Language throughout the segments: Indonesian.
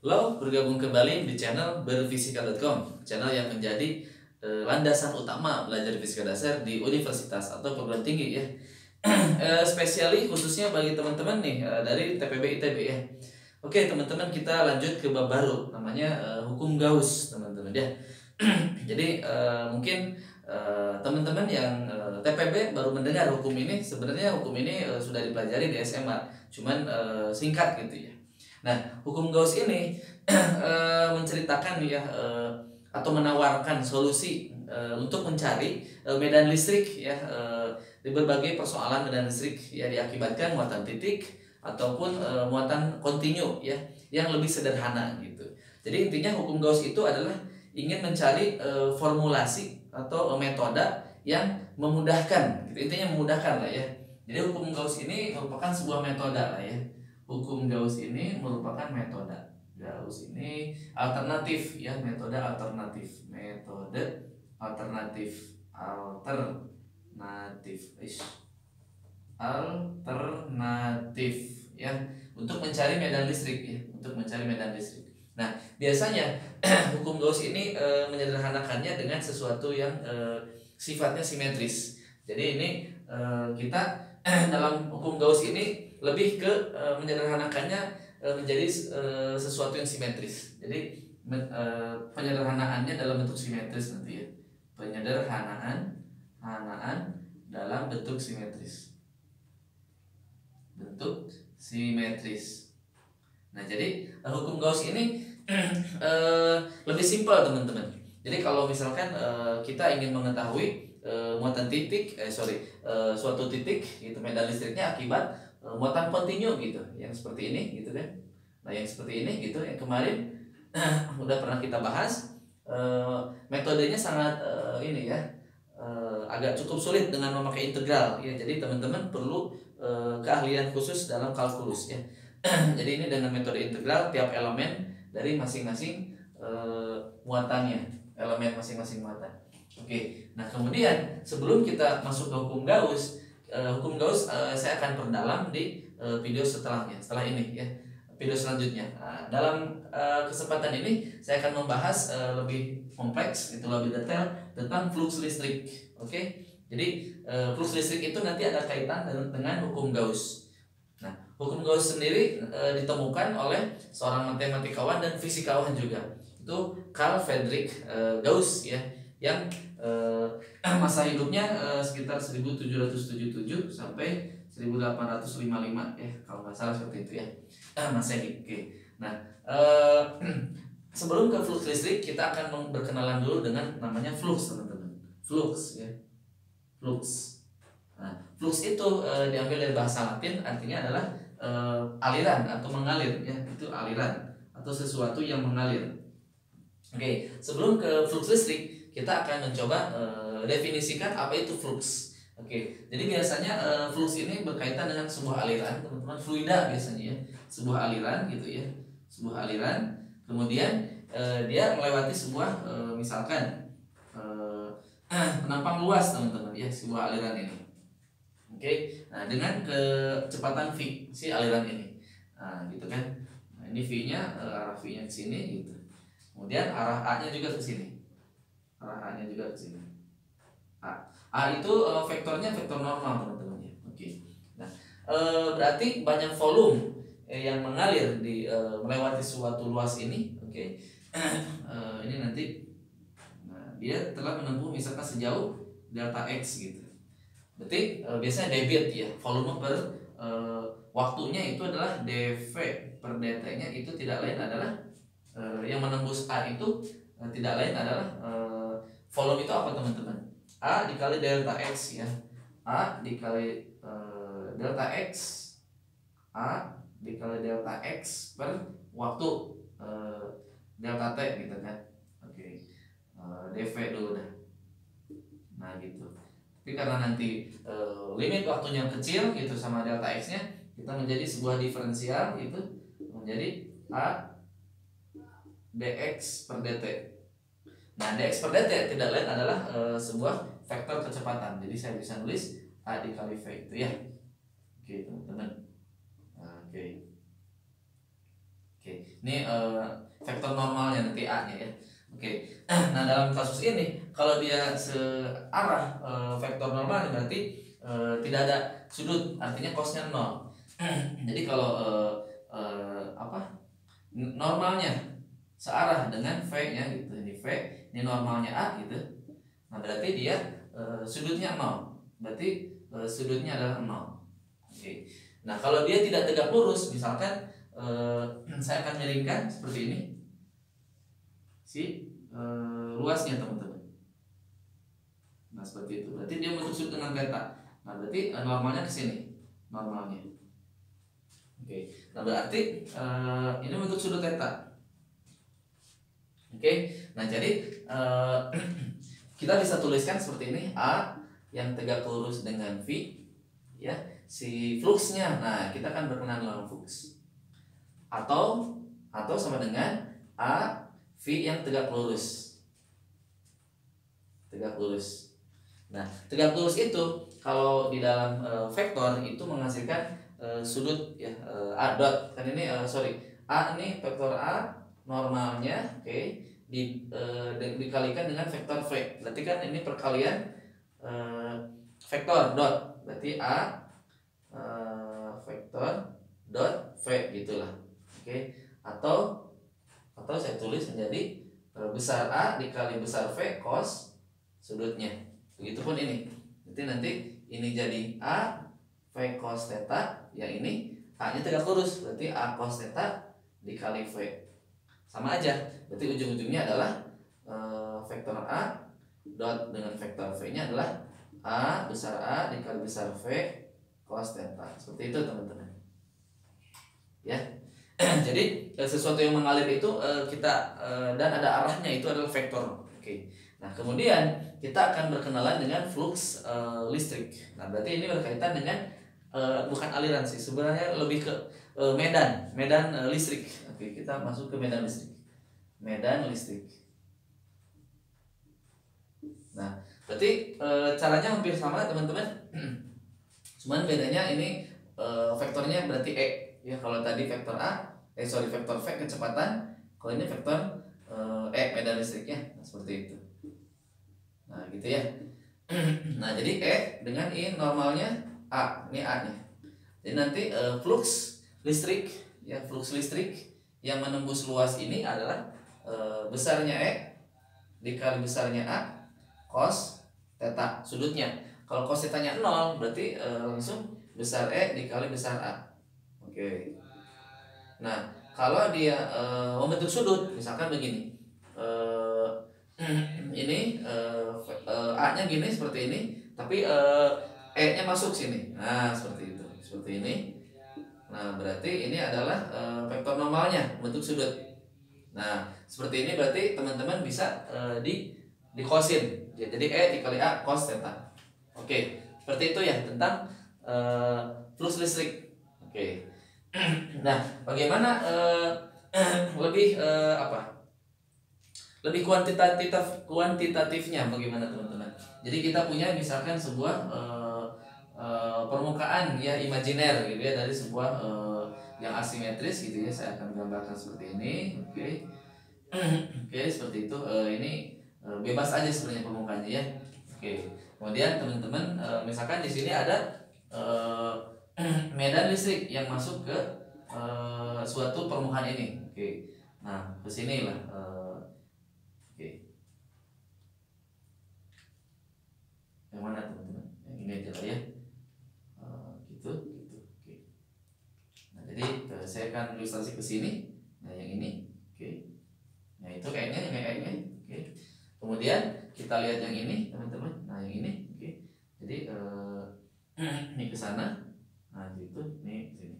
Halo, bergabung kembali di channel berfisika.com, channel yang menjadi landasan utama belajar fisika dasar di universitas atau perguruan tinggi ya. Spesiali khususnya bagi teman-teman nih dari TPB ITB ya. Oke, teman-teman, kita lanjut ke bab baru namanya hukum Gauss, teman-teman ya. Jadi mungkin teman-teman yang TPB baru mendengar hukum ini. Sebenarnya hukum ini sudah dipelajari di SMA, cuman singkat gitu ya. Nah, hukum Gauss ini menceritakan ya atau menawarkan solusi untuk mencari medan listrik ya di berbagai persoalan medan listrik ya diakibatkan muatan titik ataupun muatan kontinu ya yang lebih sederhana gitu. Jadi intinya hukum Gauss itu adalah ingin mencari formulasi atau metode yang memudahkan gitu. Intinya memudahkan lah ya. Jadi hukum Gauss ini merupakan sebuah metode lah ya. Hukum Gauss ini merupakan metode. Gauss ini alternatif ya, metode alternatif. Metode alternatif. Alternatif ya untuk mencari medan listrik ya, untuk mencari medan listrik. Nah, biasanya hukum Gauss ini menyederhanakannya dengan sesuatu yang sifatnya simetris. Jadi ini kita dalam hukum Gauss ini lebih ke menyederhanakannya menjadi sesuatu yang simetris. Jadi penyederhanaannya dalam bentuk simetris nanti ya. Penyederhanaan dalam bentuk simetris. Bentuk simetris. Nah, jadi hukum Gauss ini lebih simpel, teman-teman. Jadi kalau misalkan kita ingin mengetahui muatan titik, suatu titik itu medan listriknya akibat muatan kontinu gitu, yang seperti ini gitu kan. Nah, yang seperti ini gitu, yang kemarin udah pernah kita bahas. Metodenya sangat ini ya, agak cukup sulit dengan memakai integral ya. Jadi teman-teman perlu keahlian khusus dalam kalkulus ya. Jadi ini dengan metode integral tiap elemen dari masing-masing muatannya, elemen masing-masing muatan. Oke, nah kemudian sebelum kita masuk ke hukum Gauss, saya akan perdalam di video setelahnya, setelah ini ya, video selanjutnya. Nah, dalam kesempatan ini saya akan membahas lebih kompleks, itu lebih detail tentang flux listrik. Oke, jadi flux listrik itu nanti ada kaitan dengan hukum Gauss. Nah, hukum Gauss sendiri ditemukan oleh seorang matematikawan dan fisikawan juga, itu Carl Friedrich Gauss ya, yang masa hidupnya sekitar 1777 sampai 1855 ya, kalau nggak salah seperti itu ya, Masehi. Oke. Nah, sebelum ke flux listrik kita akan berkenalan dulu dengan namanya flux, teman-teman. Flux ya, flux. Nah, flux itu diambil dari bahasa Latin, artinya adalah aliran atau mengalir ya, itu aliran atau sesuatu yang mengalir. Oke, sebelum ke flux listrik kita akan mencoba definisikan apa itu flux. Oke, jadi biasanya flux ini berkaitan dengan sebuah aliran, teman-teman, fluida biasanya ya, sebuah aliran gitu ya, sebuah aliran. Kemudian dia melewati sebuah misalkan penampang luas, teman-teman ya, sebuah aliran ini. Oke, nah dengan kecepatan v si aliran ini, nah gitu kan. Nah, ini v-nya, arah v-nya ke sini gitu. Kemudian arah a-nya juga ke sini. Arah a-nya juga ke sini. A itu vektornya vektor normal, teman-teman ya. Oke. Nah, berarti banyak volume yang mengalir di melewati suatu luas ini. Oke. Ini nanti dia telah menempuh misalkan sejauh delta x gitu. Berarti biasanya debit ya, volume per waktunya itu adalah dv per dt nya itu tidak lain adalah yang menembus A itu tidak lain adalah volume itu apa, teman-teman? A dikali delta x ya, A dikali delta x, A dikali delta x per waktu delta t gitu kan. Oke. dv dulu dah. Nah gitu. Tapi karena nanti limit waktunya kecil gitu sama delta x nya, kita menjadi sebuah diferensial itu menjadi A dx per dt. Nah, dx per dt tidak lain adalah sebuah vektor kecepatan. Jadi saya bisa nulis A dikali V itu ya. Oke, teman-teman. Oke. Ini vektor normalnya nanti A-nya ya. Oke. Nah, dalam kasus ini kalau dia searah vektor normalnya berarti tidak ada sudut, artinya cosnya 0. Jadi kalau normalnya searah dengan V-nya gitu. Ini V, ini normalnya A gitu. Nah, berarti dia sudutnya 0. Berarti sudutnya adalah 0. Oke. Nah, kalau dia tidak tegak lurus, misalkan saya akan miringkan seperti ini si luasnya teman-teman. Nah, seperti itu. Berarti dia bentuk sudut dengan theta. Nah, berarti normalnya ke sini. Normalnya. Oke. Nah, berarti ini bentuk sudut theta. Oke. Nah, jadi kita bisa tuliskan seperti ini, A yang tegak lurus dengan V ya, si fluxnya. Nah, kita akan berkenaan dengan flux. Atau sama dengan A V yang tegak lurus. Tegak lurus. Nah, tegak lurus itu kalau di dalam vektor itu menghasilkan sudut ya, A dot. Kan ini A ini vektor A normalnya, oke, dikalikan dengan vektor V. Berarti kan ini perkalian vektor dot. Berarti A vektor dot V gitulah. Oke. Atau saya tulis menjadi besar A dikali besar V cos sudutnya. Begitupun ini. Jadi nanti ini jadi A V cos theta, yang ini A-nya tegak lurus, berarti A cos theta dikali V. Sama aja. Berarti ujung-ujungnya adalah vektor A dot dengan vektor V-nya adalah A besar A dikali besar V cos theta. Seperti itu teman-teman. Ya. Jadi sesuatu yang mengalir itu kita dan ada arahnya, itu adalah vektor. Oke. Nah, kemudian kita akan berkenalan dengan flux listrik. Nah, berarti ini berkaitan dengan bukan aliran sih, sebenarnya lebih ke medan listrik. Oke, kita masuk ke medan listrik. Medan listrik. Nah, berarti caranya hampir sama teman-teman. Cuman bedanya ini vektornya berarti E. Ya, kalau tadi vektor vektor V kecepatan, kalau ini vektor medan listriknya. Nah, seperti itu. Nah, gitu ya. Nah, jadi E dengan I normalnya A, ini A-nya. Jadi nanti flux listrik yang menembus luas ini adalah besarnya E dikali besarnya A cos theta sudutnya. Kalau cos theta-nya 0 berarti langsung besar E dikali besar A. Oke. Nah, kalau dia membentuk sudut, misalkan begini, ini A-nya gini seperti ini, tapi E-nya masuk sini. Nah, seperti itu, seperti ini. Nah, berarti ini adalah vektor normalnya bentuk sudut. Nah, seperti ini berarti teman-teman bisa di cosin. Jadi E dikali A cos theta. Oke, seperti itu ya tentang flux listrik. Oke. Nah, bagaimana lebih lebih kuantitatifnya bagaimana teman-teman? Jadi kita punya misalkan sebuah permukaan ya imajiner gitu ya, dari sebuah yang asimetris gitu ya. Saya akan gambarkan seperti ini. Oke. Oke, seperti itu. Ini bebas aja sebenarnya permukaannya ya. Oke. Kemudian teman-teman misalkan di sini ada medan listrik yang masuk ke suatu permukaan ini. Oke. Nah, ke sini lah. Oke. Yang mana teman-teman? Yang ini aja lah ya. Gitu. Oke. Nah, jadi saya akan ilustrasi ke sini. Nah, yang ini. Oke. Nah, itu kayaknya. Oke. Kemudian kita lihat yang ini, teman-teman. Nah, yang ini. Oke. Jadi ini ke sana. Nah, gitu. Ini ke sini.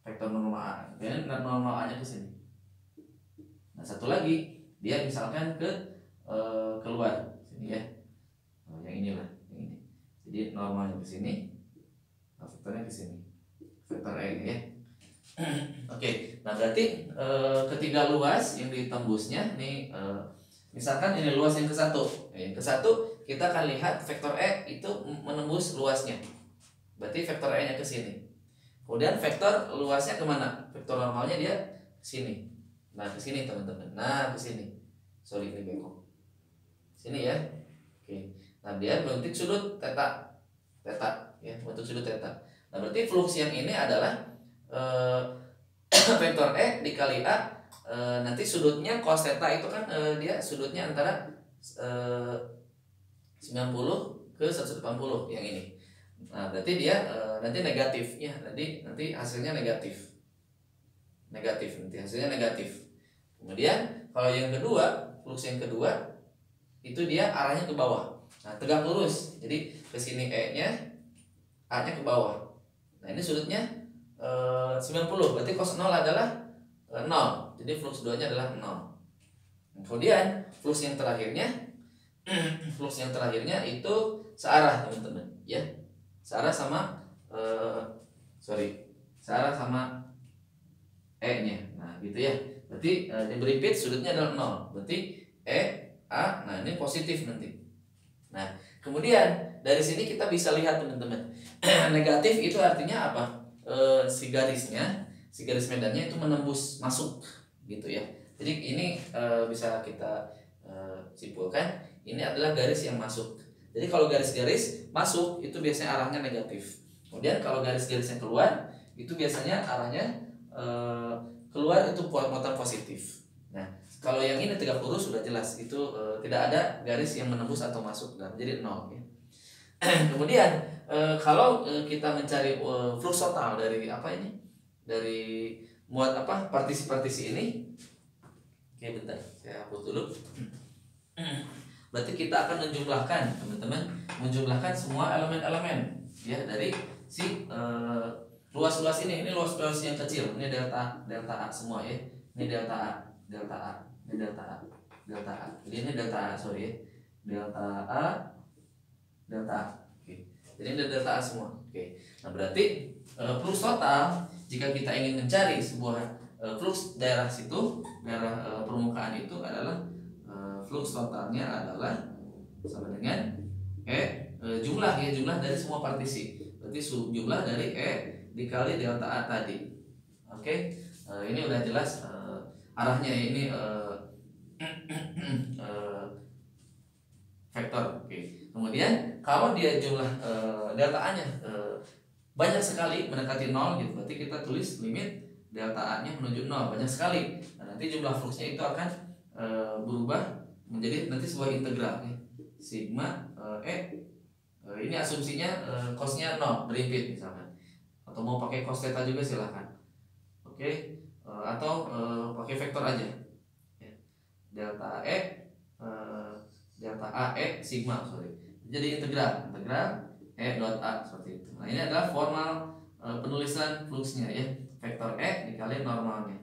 Vektor normal A. Dan normal A-nya ke sini. Nah, satu lagi, dia misalkan ke keluar sini ya. Yang inilah, yang ini. Jadi normalnya ke sini. Nah, vektornya ke sini. Vektor E ini ya. Oke. Nah, berarti ketiga luas yang ditembusnya nih misalkan ini luas yang ke-1. Yang ke-1 kita akan lihat vektor E itu menembus luasnya. Berarti vektor E-nya ke sini. Kemudian vektor luasnya kemana? Vektor normalnya dia ke sini. Nah ke sini teman-teman. Nah ke sini. Sorry ini bengkok. Sini ya. Oke. Nah dia bentuk sudut theta. Theta ya, bentuk sudut theta. Nah berarti flux yang ini adalah vektor E dikali A. Nanti sudutnya cos theta itu kan dia sudutnya antara 90 ke 180 yang ini. Nah berarti dia nanti negatif ya. Nanti hasilnya negatif. Nanti hasilnya negatif. Kemudian kalau yang kedua, flux yang kedua itu dia arahnya ke bawah. Nah, tegak lurus. Jadi ke sini E-nya, A-nya ke bawah. Nah, ini sudutnya 90. Berarti cos 0 adalah 0. Jadi flux 2-nya adalah 0. Kemudian flux yang terakhirnya itu searah, teman-teman, ya. Searah sama searah sama E-nya. Nah, gitu ya. Berarti yang beripit sudutnya adalah 0. Berarti E, A, nah ini positif nanti. Nah, kemudian dari sini kita bisa lihat teman-teman. Negatif itu artinya apa? Si garis medannya itu menembus masuk gitu ya. Jadi ini bisa kita simpulkan ini adalah garis yang masuk. Jadi kalau garis-garis masuk itu biasanya arahnya negatif. Kemudian kalau garis-garis yang keluar itu biasanya arahnya keluar itu muatan positif. Nah, kalau yang ini tegak lurus sudah jelas itu tidak ada garis yang menembus atau masuk dan jadi 0 ya. Kemudian kalau kita mencari flux total dari apa ini? Dari muat apa? Partisi-partisi ini. Oke, bentar. Saya hapus dulu. Berarti kita akan menjumlahkan, teman-teman, semua elemen-elemen ya dari si luas-luas ini luas-luas yang kecil. Ini delta A semua ya. Ini delta A, ini delta A. Jadi ini delta A, sorry ya. Delta A. Oke. Jadi ini delta A semua. Oke. Nah, berarti flux total jika kita ingin mencari sebuah flux daerah permukaan itu adalah flux totalnya adalah sama dengan jumlah dari semua partisi. Berarti jumlah dari E dikali delta A tadi. Oke. Ini udah jelas arahnya ini vektor. Oke. Kemudian kalau dia jumlah delta A-nya banyak sekali mendekati 0 gitu, berarti kita tulis limit delta A-nya menuju 0 banyak sekali. Nah, nanti jumlah fluxnya itu akan berubah menjadi nanti sebuah integral ya. Sigma ini asumsinya cosnya 0 berimpit misalkan, atau mau pakai cos theta juga silahkan. Oke. Atau pakai vektor aja ya. Delta AE sigma jadi integral E dot A seperti itu. Nah, ini adalah formal penulisan fluxnya ya, vektor E dikali normalnya,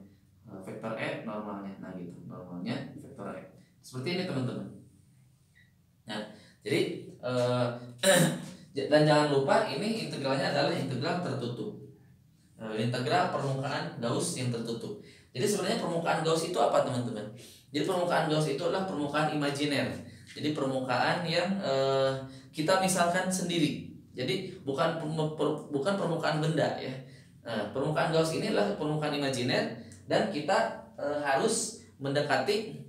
vektor E normalnya. Nah gitu, normalnya vektor E seperti ini teman-teman. Nah jadi dan jangan lupa ini integralnya adalah integral tertutup, integral permukaan Gauss yang tertutup. Jadi sebenarnya permukaan Gauss itu apa teman-teman? Jadi permukaan Gauss itu adalah permukaan imajiner. Jadi permukaan yang kita misalkan sendiri. Jadi bukan permukaan benda ya. Permukaan Gauss ini adalah permukaan imajiner dan kita harus mendekati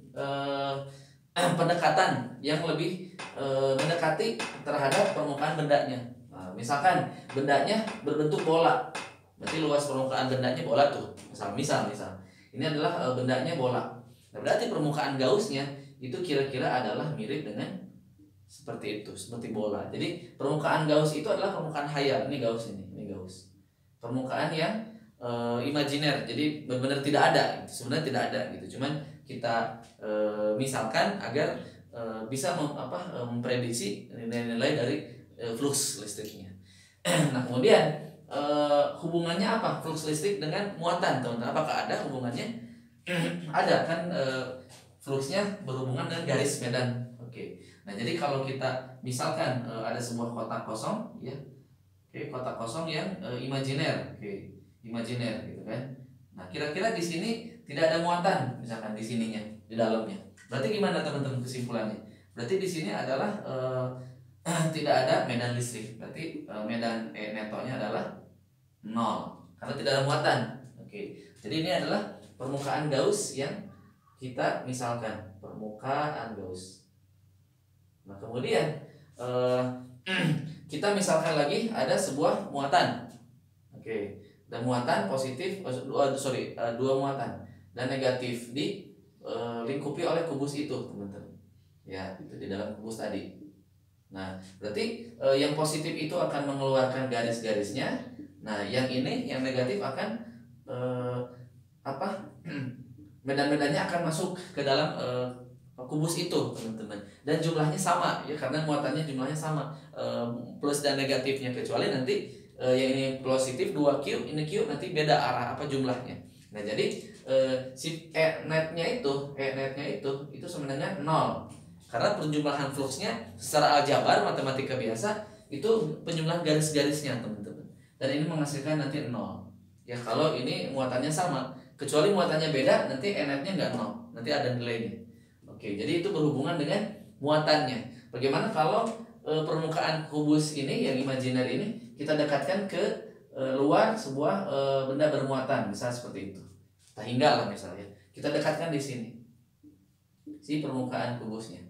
pendekatan yang lebih mendekati terhadap permukaan bendanya. Nah, misalkan bendanya berbentuk bola, berarti luas permukaan bendanya bola tuh. Misal ini adalah bendanya bola. Nah, berarti permukaan Gaussnya itu kira-kira adalah mirip dengan seperti itu, seperti bola. Jadi permukaan Gauss itu adalah permukaan hayal. Ini Gauss ini Gauss. Permukaan yang imajiner. Jadi benar-benar tidak ada. Sebenarnya tidak ada gitu. Cuman kita misalkan agar bisa memprediksi nilai-nilai dari flux listriknya. Nah kemudian hubungannya apa flux listrik dengan muatan, teman-teman? Apakah ada hubungannya? Ada kan, fluxnya berhubungan dengan garis medan. Oke. Nah jadi kalau kita misalkan ada sebuah kotak kosong, ya, oke, kotak kosong yang imajiner, oke, imajiner gitu kan. Nah kira-kira di sini tidak ada muatan, misalkan di sininya, di dalamnya. Berarti gimana teman-teman kesimpulannya? Berarti di sini adalah tidak ada medan listrik. Berarti medan netonya adalah 0 karena tidak ada muatan. Oke. Jadi ini adalah permukaan Gauss yang kita misalkan permukaan Gauss. Nah kemudian kita misalkan lagi ada sebuah muatan, oke, dan muatan positif, dua muatan dan negatif lingkupi oleh kubus itu teman-teman, ya itu di dalam kubus tadi. Nah berarti yang positif itu akan mengeluarkan garis-garisnya, nah yang ini yang negatif akan medan-medannya akan masuk ke dalam kubus itu teman-teman, dan jumlahnya sama ya karena muatannya jumlahnya sama, plus dan negatifnya, kecuali nanti yang ini positif 2Q, ini Q, nanti beda arah jumlahnya. Nah jadi si E-netnya itu sebenarnya 0 karena penjumlahan fluxnya secara aljabar matematika biasa itu penjumlahan garis-garisnya teman-teman, dan ini menghasilkan nanti 0 ya kalau ini muatannya sama, kecuali muatannya beda nanti E-netnya nggak 0, nanti ada nilainya. Oke, jadi itu berhubungan dengan muatannya. Bagaimana kalau permukaan kubus ini yang imajiner ini kita dekatkan ke luar sebuah benda bermuatan, misalnya seperti itu. Kita hingga lah misalnya, kita dekatkan di sini si permukaan kubusnya,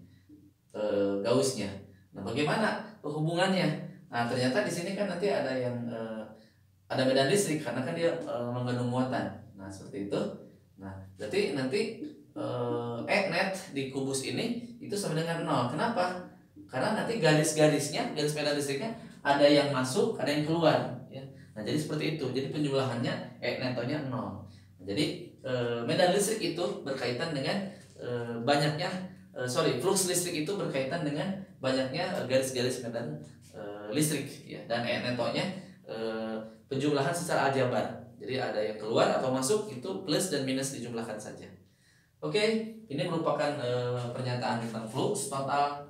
Gaussnya. Nah, bagaimana hubungannya? Nah, ternyata di sini kan nanti ada yang ada medan listrik karena kan dia mengandung muatan. Nah, seperti itu. Nah, berarti nanti E-net di kubus ini itu sama dengan 0. Kenapa? Karena nanti garis medan listriknya ada yang masuk, ada yang keluar ya. Nah, jadi seperti itu. Jadi penjumlahannya E-netnya 0. Nah, jadi medan listrik itu berkaitan dengan flux listrik itu berkaitan dengan banyaknya garis-garis medan listrik ya, dan E-netnya penjumlahan secara aljabar. Jadi ada yang keluar atau masuk itu plus dan minus dijumlahkan saja. Oke, ini merupakan pernyataan tentang flux total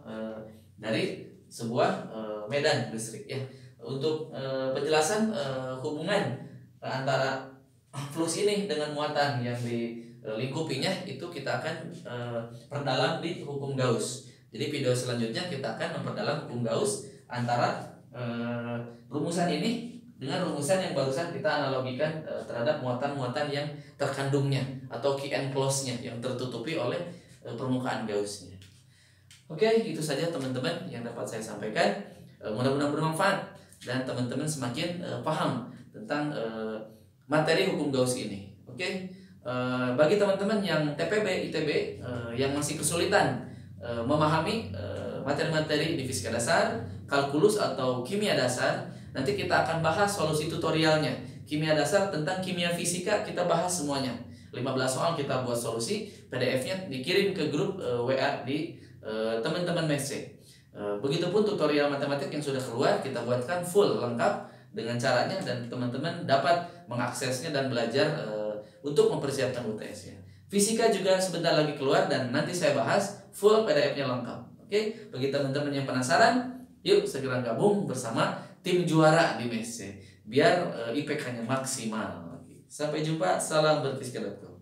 dari sebuah medan listrik ya. Untuk penjelasan hubungan antara flux ini dengan muatan yang dilingkupinya itu kita akan perdalam di hukum Gauss. Jadi video selanjutnya kita akan memperdalam hukum Gauss antara rumusan ini dengan rumusan yang barusan kita analogikan terhadap muatan-muatan yang terkandungnya atau key enclose-nya yang tertutupi oleh permukaan Gauss-nya. Oke, itu saja teman-teman yang dapat saya sampaikan. Mudah-mudahan bermanfaat dan teman-teman semakin paham tentang materi hukum Gauss ini. Oke, bagi teman-teman yang TPB, ITB yang masih kesulitan memahami materi-materi di fisika dasar, kalkulus atau kimia dasar, nanti kita akan bahas solusi tutorialnya. Kimia dasar tentang kimia fisika kita bahas semuanya. 15 soal kita buat solusi, PDF-nya dikirim ke grup WA di teman-teman Messi. Begitupun tutorial matematik yang sudah keluar kita buatkan full lengkap dengan caranya, dan teman-teman dapat mengaksesnya dan belajar untuk mempersiapkan UTS-nya. Fisika juga sebentar lagi keluar dan nanti saya bahas full PDF-nya lengkap. Oke, bagi teman-teman yang penasaran, yuk segera gabung bersama tim juara di Messi biar IPK-nya maksimal. Sampai jumpa, salam berfisika.com.